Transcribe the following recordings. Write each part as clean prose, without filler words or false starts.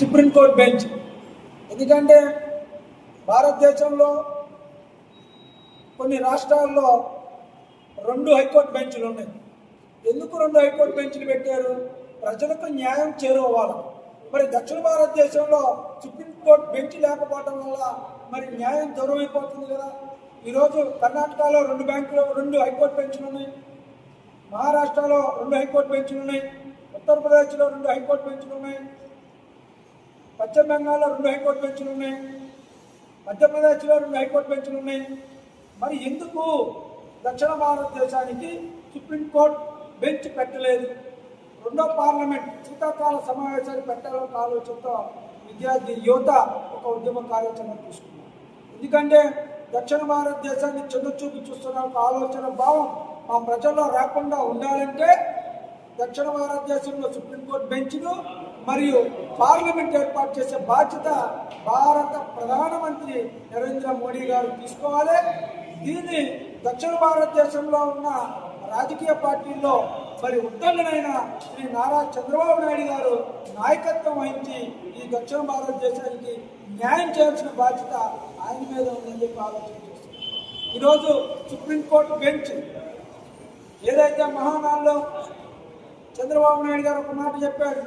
Supreme court bench. ఎందుకంటే భారతదేశంలో కొన్ని రాష్ట్రాల్లో 2 హైకోర్టు బెంచ్లు ఉన్నాయి. ఎందుకు 2 హైకోర్టు బెంచ్లు పెట్టారు? ప్రజలకు న్యాయం చేరువవ్వాలి. మరి దక్షిణ భారతదేశంలో సుప్రీంకోర్టు బెంచ్ లేకపోవడం వల్ల మరి న్యాయం దూరమైపోతుంది కదా. ఈరోజు కర్ణాటకలో 2 హైకోర్టు బెంచ్లు ఉన్నాయి, మహారాష్ట్రలో 2 హైకోర్టు బెంచ్లు ఉన్నాయి, ఉత్తరప్రదేశ్లో 2 హైకోర్టు బెంచ్లు ఉన్నాయి, పశ్చిమ బెంగాల్లో 2 హైకోర్టు బెంచ్లు ఉన్నాయి, మధ్యప్రదేశ్లో 2 హైకోర్టు బెంచ్లు ఉన్నాయి. మరి ఎందుకు దక్షిణ భారతదేశానికి సుప్రీంకోర్టు బెంచ్ పెట్టలేదు? 2వ పార్లమెంట్ శీతాకాల సమావేశాలు పెట్టాలన్న ఆలోచనతో విద్యార్థి యువత ఒక ఉద్యమ కార్యాచరణ తీసుకున్నారు. ఎందుకంటే దక్షిణ భారతదేశాన్ని చిన్నచూపు చూస్తున్న ఒక ఆలోచన భావం మా ప్రజల్లో రాకుండా ఉండాలంటే దక్షిణ భారతదేశంలో సుప్రీంకోర్టు బెంచ్లు మరియు పార్లమెంట్ ఏర్పాటు చేసే బాధ్యత భారత ప్రధానమంత్రి నరేంద్ర మోడీ గారు తీసుకోవాలి. దీన్ని దక్షిణ భారతదేశంలో ఉన్న రాజకీయ పార్టీల్లో మరి ఉద్దండనైన శ్రీ నారా చంద్రబాబు నాయుడు గారు నాయకత్వం వహించి ఈ దక్షిణ భారతదేశానికి న్యాయం చేయాల్సిన బాధ్యత ఆయన మీద ఉందని చెప్పి ఆలోచన చేస్తున్నారు. ఈరోజు సుప్రీంకోర్టు బెంచ్ ఏదైతే మహానాడులో చంద్రబాబు నాయుడు గారు ఒక మాట చెప్పారు,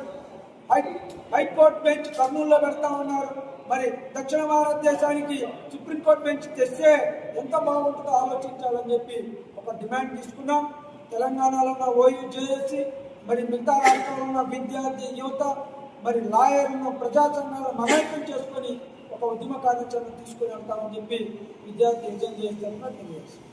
హైకోర్టు బెంచ్ కర్నూలులో పెడతా ఉన్నారు. మరి దక్షిణ భారతదేశానికి సుప్రీంకోర్టు బెంచ్ తెస్తే ఎంత బాగుంటుందో ఆలోచించాలని చెప్పి ఒక డిమాండ్ తీసుకున్నాం. తెలంగాణలో ఉన్న ఓయూజేఏసీ, మరి మిగతా రాష్ట్రాల్లో ఉన్న విద్యార్థి యువత, మరి లాయర్లను, ప్రజా సంఘాలను మమేకం చేసుకొని ఒక ఉద్యమ కార్యాచరణ తీసుకుని వెళ్తామని చెప్పి విద్యార్థి యజమాని చేస్తారని తెలియజేస్తారు.